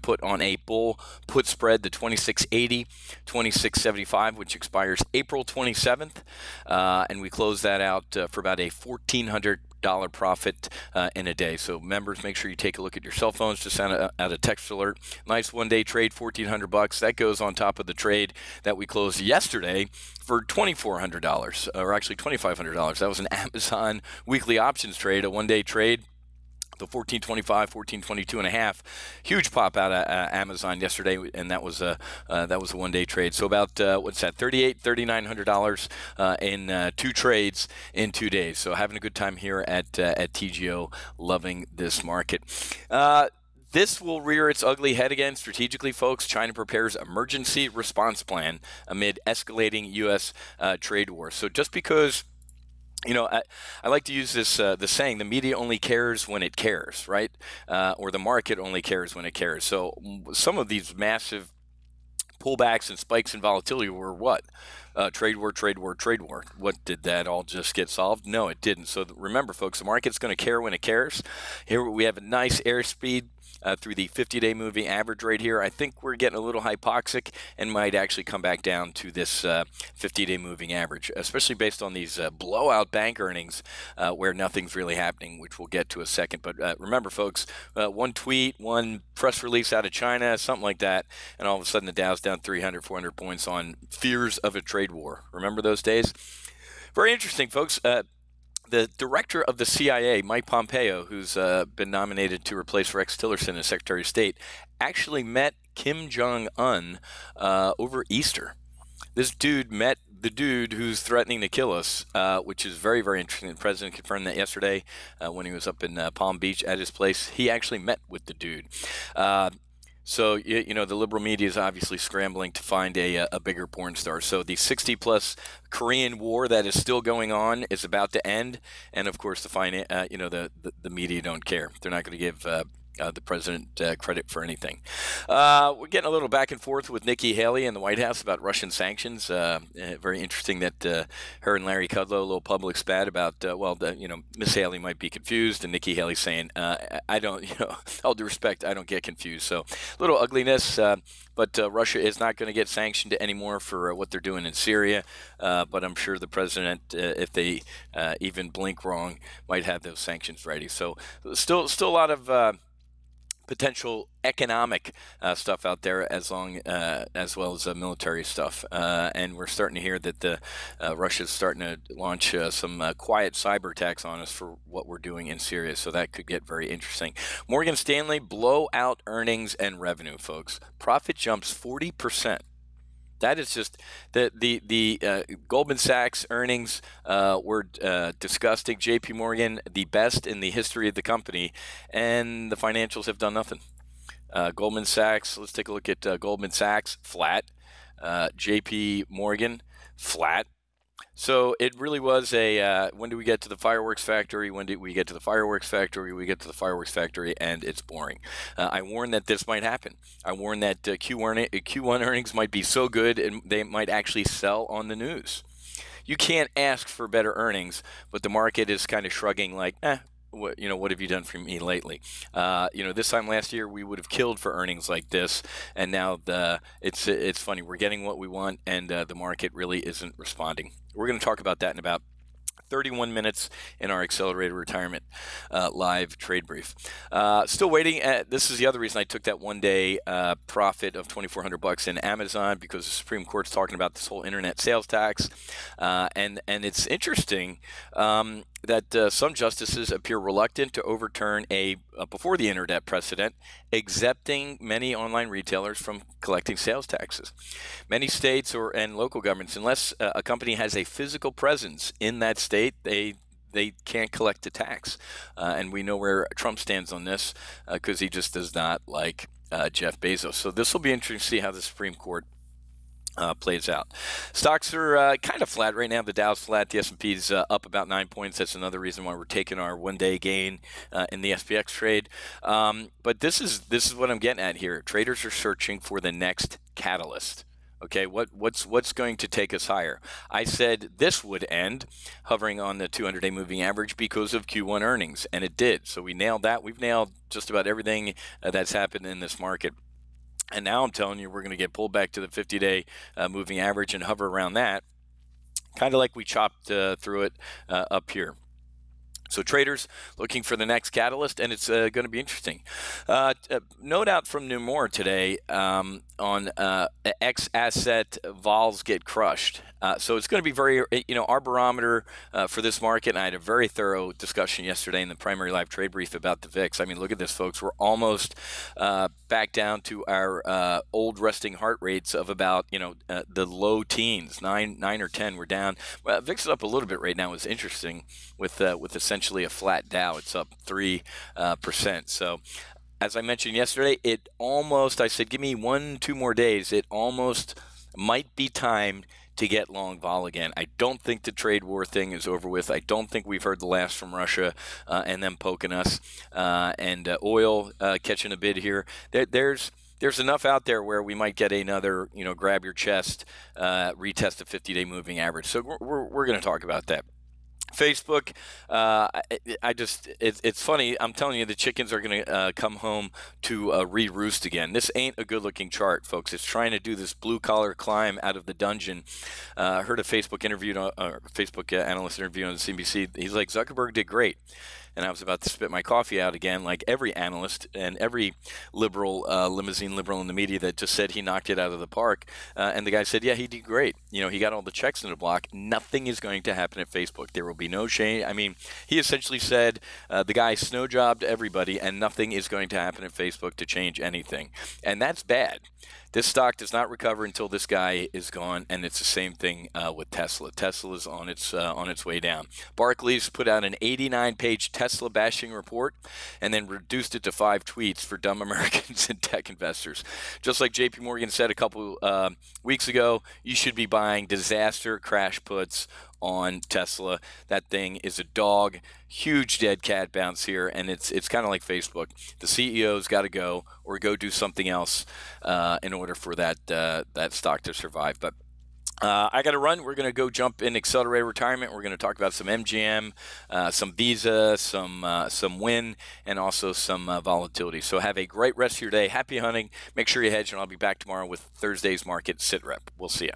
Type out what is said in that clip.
put on a bull put spread, the 2680, 2675, which expires April 27th, and we close that out for about a $1,400 profit in a day. So members, make sure you take a look at your cell phones. Just send out a text alert. Nice one-day trade, $1,400. That goes on top of the trade that we closed yesterday for $2,400, or actually $2,500. That was an Amazon weekly options trade, a one-day trade. The 1425, 1422 and a half, huge pop out of Amazon yesterday, and that was a one-day trade. So about what's that, $3,900 in 2 trades in 2 days. So having a good time here at TGO, loving this market. This will rear its ugly head again strategically, folks. China prepares emergency response plan amid escalating U.S. trade war. So just because, you know, I like to use this the saying, the media only cares when it cares, right? Or the market only cares when it cares. So some of these massive pullbacks and spikes in volatility were what? Trade war, trade war, trade war. What, did that all just get solved? No, it didn't. So remember, folks, the market's going to care when it cares. Here we have a nice airspeed through the 50-day moving average right here. I think we're getting a little hypoxic and might actually come back down to this 50-day moving average, especially based on these blowout bank earnings where nothing's really happening, which we'll get to a second. But remember, folks, one tweet, one press release out of China, something like that, and all of a sudden the Dow's down 300, 400 points on fears of a trade war. Remember those days? Very interesting, folks. The director of the CIA, Mike Pompeo, who's been nominated to replace Rex Tillerson as Secretary of State, actually met Kim Jong-un over Easter. This dude met the dude who's threatening to kill us, which is very, very interesting. The president confirmed that yesterday when he was up in Palm Beach at his place. He actually met with the dude. So, you know, the liberal media is obviously scrambling to find a bigger porn star. So the 60-plus Korean war that is still going on is about to end. And, of course, the media don't care. They're not going to give the president credit for anything. We're getting a little back and forth with Nikki Haley in the White House about Russian sanctions. Very interesting that her and Larry Kudlow, a little public spat about, Miss Haley might be confused, and Nikki Haley saying, I don't, all due respect, I don't get confused. So a little ugliness, but Russia is not going to get sanctioned anymore for what they're doing in Syria. But I'm sure the president, if they even blink wrong, might have those sanctions ready. So still a lot of potential economic stuff out there, as well as military stuff, and we're starting to hear that Russia's starting to launch some quiet cyber attacks on us for what we're doing in Syria. So that could get very interesting. Morgan Stanley blowout earnings and revenue, folks. Profit jumps 40%. That is just the Goldman Sachs earnings were disgusting. JP Morgan, the best in the history of the company, and the financials have done nothing. Goldman Sachs, let's take a look at Goldman Sachs, flat. JP Morgan, flat. So it really was a, when do we get to the fireworks factory? When did we get to the fireworks factory? We get to the fireworks factory, and it's boring. I warned that this might happen. I warned that Q1 earnings might be so good and they might actually sell on the news. You can't ask for better earnings, but the market is kind of shrugging like, what have you done for me lately? This time last year we would have killed for earnings like this, and now it's funny. We're getting what we want, and the market really isn't responding. We're going to talk about that in about 31 minutes in our Accelerated Retirement live trade brief. Still waiting. This is the other reason I took that one-day profit of $2,400 in Amazon, because the Supreme Court's talking about this whole internet sales tax, and it's interesting that some justices appear reluctant to overturn a before the internet precedent, exempting many online retailers from collecting sales taxes. Many states and local governments, unless a company has a physical presence in that state, they can't collect the tax. And we know where Trump stands on this, because he just does not like Jeff Bezos. So this will be interesting to see how the Supreme Court plays out. Stocks are kind of flat right now. The Dow's flat. The S&P's up about 9 points. That's another reason why we're taking our one-day gain in the SPX trade. But this is what I'm getting at here. Traders are searching for the next catalyst. Okay, what's going to take us higher? I said this would end hovering on the 200-day moving average because of Q1 earnings, and it did. So we nailed that. We've nailed just about everything that's happened in this market. And now I'm telling you, we're going to get pulled back to the 50-day moving average and hover around that, kind of like we chopped through it up here. So traders looking for the next catalyst, and it's going to be interesting. Note out from Nomura today on X asset vols get crushed. So it's going to be very, our barometer for this market, and I had a very thorough discussion yesterday in the primary live trade brief about the VIX. I mean, look at this, folks. We're almost back down to our old resting heart rates of about, the low teens, 9 or 10. We're down. Well, VIX is up a little bit right now. It's interesting with essentially a flat Dow. It's up 3%. So as I mentioned yesterday, I said, give me 1-2 more days. It almost might be time to get long vol again. I don't think the trade war thing is over with. I don't think we've heard the last from Russia and them poking us and oil catching a bid here. There's enough out there where we might get another, grab your chest, retest the 50-day moving average. So we're going to talk about that. Facebook, it's funny. I'm telling you, the chickens are going to come home to re-roost again. This ain't a good-looking chart, folks. It's trying to do this blue-collar climb out of the dungeon. I heard a Facebook analyst interview on CNBC. He's like, Zuckerberg did great. And I was about to spit my coffee out again, like every analyst and every limousine liberal in the media that just said he knocked it out of the park. And the guy said, yeah, he did great. He got all the checks in the block. Nothing is going to happen at Facebook. There will be no change. I mean, he essentially said the guy snow jobbed everybody, and nothing is going to happen at Facebook to change anything. And that's bad. This stock does not recover until this guy is gone, and it's the same thing with Tesla. Tesla is on its way down. Barclays put out an 89-page Tesla bashing report and then reduced it to 5 tweets for dumb Americans and tech investors. Just like JP Morgan said a couple weeks ago, you should be buying disaster crash puts on Tesla. That thing is a dog, huge dead cat bounce here, and it's kind of like Facebook. The CEO's got to go or go do something else in order for that stock to survive. But I got to run. We're going to go jump in accelerated retirement. We're going to talk about some MGM, some Visa, some Win, and also some volatility. So have a great rest of your day. Happy hunting. Make sure you hedge, and I'll be back tomorrow with Thursday's market SITREP. We'll see you.